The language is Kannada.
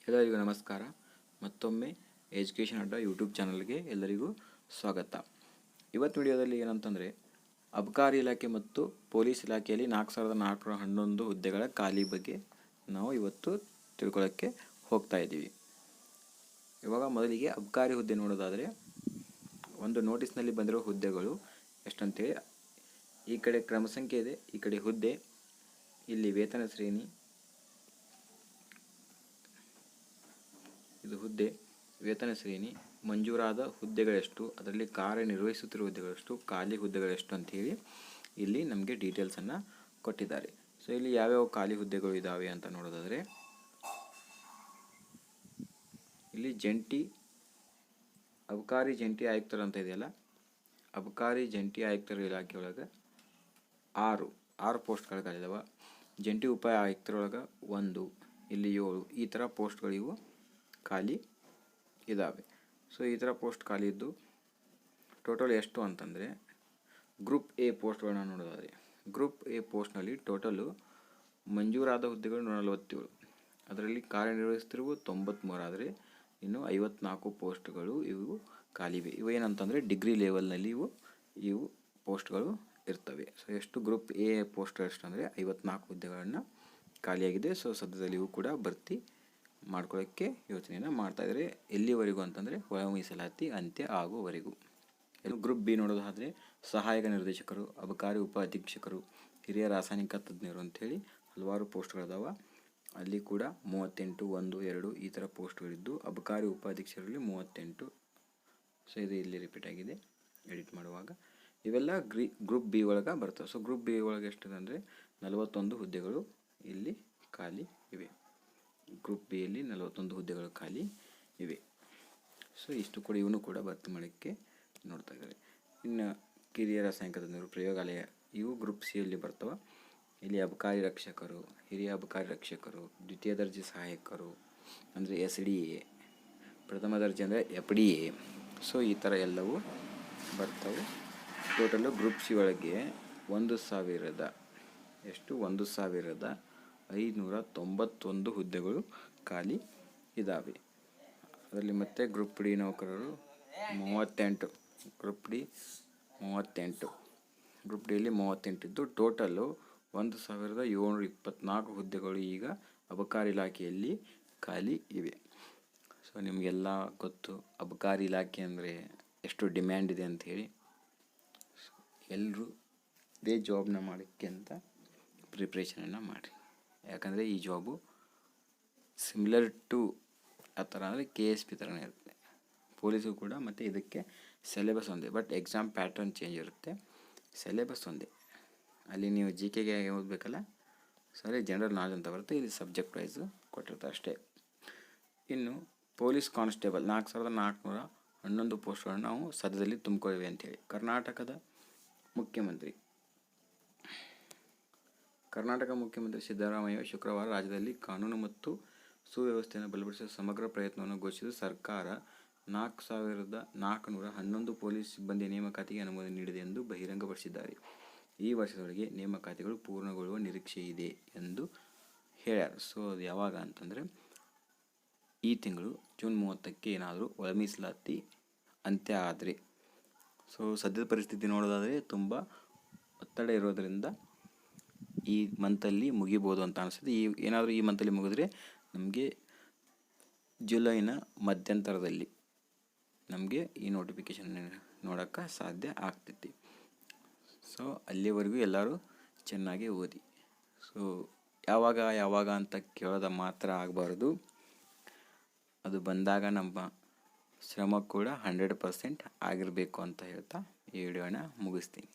ಎಲ್ಲರಿಗೂ ನಮಸ್ಕಾರ. ಮತ್ತೊಮ್ಮೆ ಎಜುಕೇಷನ್ ಅಡ್ಡ ಯೂಟ್ಯೂಬ್ ಚಾನಲ್ಗೆ ಎಲ್ಲರಿಗೂ ಸ್ವಾಗತ. ಇವತ್ತು ವಿಡಿಯೋದಲ್ಲಿ ಏನಂತಂದರೆ, ಅಬಕಾರಿ ಇಲಾಖೆ ಮತ್ತು ಪೊಲೀಸ್ ಇಲಾಖೆಯಲ್ಲಿ 4411 ಹುದ್ದೆಗಳ ಖಾಲಿ ಬಗ್ಗೆ ನಾವು ಇವತ್ತು ತಿಳ್ಕೊಳ್ಳೋಕ್ಕೆ ಹೋಗ್ತಾ ಇದ್ದೀವಿ. ಇವಾಗ ಮೊದಲಿಗೆ ಅಬಕಾರಿ ಹುದ್ದೆ ನೋಡೋದಾದರೆ, ಒಂದು ನೋಟಿಸ್ನಲ್ಲಿ ಬಂದಿರೋ ಹುದ್ದೆಗಳು ಎಷ್ಟಂತೇಳಿ ಈ ಕಡೆ ಕ್ರಮ ಸಂಖ್ಯೆ ಇದೆ, ಈ ಕಡೆ ಹುದ್ದೆ, ಇಲ್ಲಿ ವೇತನ ಶ್ರೇಣಿ, ಇದು ಹುದ್ದೆ, ವೇತನ ಶ್ರೇಣಿ, ಮಂಜೂರಾದ ಹುದ್ದೆಗಳೆಷ್ಟು, ಅದರಲ್ಲಿ ಕಾರ್ಯನಿರ್ವಹಿಸುತ್ತಿರುವ ಹುದ್ದೆಗಳೆಷ್ಟು, ಖಾಲಿ ಹುದ್ದೆಗಳೆಷ್ಟು ಅಂಥೇಳಿ ಇಲ್ಲಿ ನಮಗೆ ಡೀಟೇಲ್ಸನ್ನು ಕೊಟ್ಟಿದ್ದಾರೆ. ಸೊ ಇಲ್ಲಿ ಯಾವ್ಯಾವ ಖಾಲಿ ಹುದ್ದೆಗಳು ಇದ್ದಾವೆ ಅಂತ ನೋಡೋದಾದರೆ, ಇಲ್ಲಿ ಅಬಕಾರಿ ಜಂಟಿ ಆಯುಕ್ತರು ಅಂತ ಇದೆಯಲ್ಲ, ಅಬಕಾರಿ ಜಂಟಿ ಆಯುಕ್ತರ ಇಲಾಖೆ ಒಳಗೆ ಆರು ಪೋಸ್ಟ್ಗಳು ಖಾಲಿದಾವೆ. ಜಂಟಿ ಉಪ ಆಯುಕ್ತರೊಳಗೆ 1, ಇಲ್ಲಿ 7, ಈ ಥರ ಪೋಸ್ಟ್ಗಳಿವು ಖಾಲಿ ಇದ್ದಾವೆ. ಸೊ ಈ ಥರ ಪೋಸ್ಟ್ ಖಾಲಿ ಇದ್ದು ಟೋಟಲ್ ಎಷ್ಟು ಅಂತಂದರೆ, ಗ್ರೂಪ್ ಎ ಪೋಸ್ಟ್ಗಳನ್ನ ನೋಡೋದಾದರೆ, ಗ್ರೂಪ್ ಎ ಪೋಸ್ಟ್ನಲ್ಲಿ ಟೋಟಲು ಮಂಜೂರಾದ ಹುದ್ದೆಗಳು 147, ಅದರಲ್ಲಿ ಕಾರ್ಯನಿರ್ವಹಿಸ್ತಿರುವ 93, ಆದರೆ ಇನ್ನು 54 ಪೋಸ್ಟ್ಗಳು ಇವು ಖಾಲಿವೆ. ಇವೇನಂತಂದರೆ ಡಿಗ್ರಿ ಲೆವೆಲ್ನಲ್ಲಿ ಇವು ಪೋಸ್ಟ್ಗಳು ಇರ್ತವೆ. ಸೊ ಎಷ್ಟು ಗ್ರೂಪ್ ಎ ಪೋಸ್ಟ್ ಎಷ್ಟು ಅಂದರೆ 54 ಹುದ್ದೆಗಳನ್ನು ಖಾಲಿಯಾಗಿದೆ. ಸೊ ಸದ್ಯದಲ್ಲಿ ಇವು ಕೂಡ ಭರ್ತಿ ಮಾಡ್ಕೊಳ್ಳೋಕ್ಕೆ ಯೋಚನೆಯನ್ನು ಮಾಡ್ತಾಯಿದ್ದಾರೆ. ಎಲ್ಲಿವರೆಗೂ ಅಂತಂದರೆ ಒಳ ಮೀಸಲಾತಿ ಅಂತ್ಯ ಆಗುವವರೆಗೂ. ಗ್ರೂಪ್ ಬಿ ನೋಡೋದಾದರೆ ಸಹಾಯಕ ನಿರ್ದೇಶಕರು, ಅಬಕಾರಿ ಉಪ ಅಧೀಕ್ಷಕರು, ಹಿರಿಯ ರಾಸಾಯನಿಕ ತಜ್ಞರು ಅಂಥೇಳಿ ಹಲವಾರು ಪೋಸ್ಟ್ಗಳಿದಾವೆ. ಅಲ್ಲಿ ಕೂಡ 38, 1, 2 ಈ ಥರ ಪೋಸ್ಟ್ಗಳಿದ್ದು, ಅಬಕಾರಿ ಉಪ ಅಧೀಕ್ಷಕರಲ್ಲಿ 38. ಸೊ ಇದು ಇಲ್ಲಿ ರಿಪೀಟ್ ಆಗಿದೆ ಎಡಿಟ್ ಮಾಡುವಾಗ. ಇವೆಲ್ಲ ಗ್ರೂಪ್ ಬಿ ಒಳಗೆ ಬರ್ತವೆ. ಸೊ ಗ್ರೂಪ್ ಬಿ ಒಳಗೆ ಎಷ್ಟಿದೆ ಅಂದರೆ 41 ಹುದ್ದೆಗಳು ಇಲ್ಲಿ ಖಾಲಿ ಇವೆ. ಗ್ರೂಪ್ ಬಿಯಲ್ಲಿ 41 ಹುದ್ದೆಗಳು ಖಾಲಿ ಇವೆ. ಸೊ ಇಷ್ಟು ಕೂಡ ಇವನು ಕೂಡ ಭರ್ತಿ ಮಾಡೋಕ್ಕೆ ನೋಡ್ತಾ ಇದ್ದಾರೆ. ಇನ್ನು ಕಿರಿಯ ರಾಸಾಯನಿಕ ತಜ್ಞರು, ಪ್ರಯೋಗಾಲಯ, ಇವು ಗ್ರೂಪ್ ಸಿಯಲ್ಲಿ ಬರ್ತವೆ. ಇಲ್ಲಿ ಅಬಕಾರಿ ರಕ್ಷಕರು, ಹಿರಿಯ ಅಬಕಾರಿ ರಕ್ಷಕರು, ದ್ವಿತೀಯ ದರ್ಜೆ ಸಹಾಯಕರು ಅಂದರೆ SDA, ಪ್ರಥಮ ದರ್ಜೆ ಅಂದರೆ FDA. ಸೊ ಈ ಥರ ಎಲ್ಲವೂ ಬರ್ತವೆ. ಟೋಟಲು ಗ್ರೂಪ್ ಸಿ ಒಳಗೆ 1591 ಹುದ್ದೆಗಳು ಖಾಲಿ ಇದ್ದಾವೆ. ಅದರಲ್ಲಿ ಮತ್ತೆ ಗ್ರೂಪ್ ಡಿ ನೌಕರರು 38, ಗ್ರೂಪ್ ಡಿಯಲ್ಲಿ 38 ಇದ್ದು ಟೋಟಲ್ಲು 1724 ಹುದ್ದೆಗಳು ಈಗ ಅಬಕಾರಿ ಇಲಾಖೆಯಲ್ಲಿ ಖಾಲಿ ಇವೆ. ಸೊ ನಿಮಗೆಲ್ಲ ಗೊತ್ತು ಅಬಕಾರಿ ಇಲಾಖೆ ಅಂದರೆ ಎಷ್ಟು ಡಿಮ್ಯಾಂಡ್ ಇದೆ ಅಂಥೇಳಿ. ಎಲ್ಲರೂ ಇದೇ ಜಾಬ್ನ ಮಾಡೋಕ್ಕೆ ಅಂತ ಪ್ರಿಪ್ರೇಷನನ್ನು ಮಾಡಿರಿ. ಯಾಕಂದರೆ ಈ ಜಾಬು ಸಿಮಿಲರ್ ಟು ಆ ಥರ ಅಂದರೆ KSP ಥರನೇ ಇರುತ್ತೆ, ಪೊಲೀಸು ಕೂಡ. ಮತ್ತು ಇದಕ್ಕೆ ಸಿಲೆಬಸ್ ಒಂದೇ, ಬಟ್ ಎಕ್ಸಾಮ್ ಪ್ಯಾಟರ್ನ್ ಚೇಂಜ್ ಇರುತ್ತೆ. ಸಿಲೆಬಸ್ ಒಂದೇ. ಅಲ್ಲಿ ನೀವು GK ಓದಬೇಕಲ್ಲ, ಸರಿ ಜನರಲ್ ನಾಲೆಜ್ ಅಂತ ಬರುತ್ತೆ, ಇಲ್ಲಿ ಸಬ್ಜೆಕ್ಟ್ ವೈಸು ಕೊಟ್ಟಿರ್ತಾರೆ ಅಷ್ಟೇ. ಇನ್ನು ಪೊಲೀಸ್ ಕಾನ್ಸ್ಟೇಬಲ್ 4411 ಪೋಸ್ಟ್ಗಳನ್ನು ನಾವು ಸದ್ಯದಲ್ಲಿ ತುಂಬಿಕೊಳ್ಳಿವೆ ಅಂಥೇಳಿ. ಕರ್ನಾಟಕ ಮುಖ್ಯಮಂತ್ರಿ ಸಿದ್ದರಾಮಯ್ಯ ಶುಕ್ರವಾರ ರಾಜ್ಯದಲ್ಲಿ ಕಾನೂನು ಮತ್ತು ಸುವ್ಯವಸ್ಥೆಯನ್ನು ಬಲಪಡಿಸುವ ಸಮಗ್ರ ಪ್ರಯತ್ನವನ್ನು ಘೋಷಿಸಿ ಸರ್ಕಾರ 4411 ಪೊಲೀಸ್ ಸಿಬ್ಬಂದಿ ನೇಮಕಾತಿಗೆ ಅನುಮೋದನೆ ನೀಡಿದೆ ಎಂದು ಬಹಿರಂಗಪಡಿಸಿದ್ದಾರೆ. ಈ ವರ್ಷದೊಳಗೆ ನೇಮಕಾತಿಗಳು ಪೂರ್ಣಗೊಳ್ಳುವ ನಿರೀಕ್ಷೆ ಇದೆ ಎಂದು ಹೇಳ್ಯಾರ. ಸೊ ಅದು ಯಾವಾಗ ಅಂತಂದರೆ ಈ ತಿಂಗಳು ಜೂನ್ 30ಕ್ಕೆ ಏನಾದರೂ ಒಳ ಮೀಸಲಾತಿ ಅಂತ್ಯ ಆದರೆ. ಸೊ ಸದ್ಯದ ಪರಿಸ್ಥಿತಿ ನೋಡೋದಾದರೆ ತುಂಬ ಒತ್ತಡ ಇರೋದರಿಂದ ಈ ಮಂತಲ್ಲಿ ಮುಗಿಬೋದು ಅಂತ ಅನಿಸುತ್ತೆ. ಏನಾದರೂ ಈ ಮಂತಲ್ಲಿ ಮುಗಿದ್ರೆ ನಮಗೆ ಜುಲೈನ ಮಧ್ಯಂತರದಲ್ಲಿ ನಮಗೆ ಈ ನೋಟಿಫಿಕೇಷನ್ ನೋಡೋಕ್ಕೆ ಸಾಧ್ಯ ಆಗ್ತೈತಿ. ಸೊ ಅಲ್ಲಿವರೆಗೂ ಎಲ್ಲರೂ ಚೆನ್ನಾಗಿ ಓದಿ. ಸೊ ಯಾವಾಗ ಅಂತ ಕೇಳೋದ ಮಾತ್ರ ಆಗಬಾರ್ದು. ಅದು ಬಂದಾಗ ನಮ್ಮ ಶ್ರಮ ಕೂಡ 100% ಆಗಿರಬೇಕು ಅಂತ ಹೇಳ್ತಾ ಈ ವಿಡಿಯೋನ ಮುಗಿಸ್ತೀನಿ.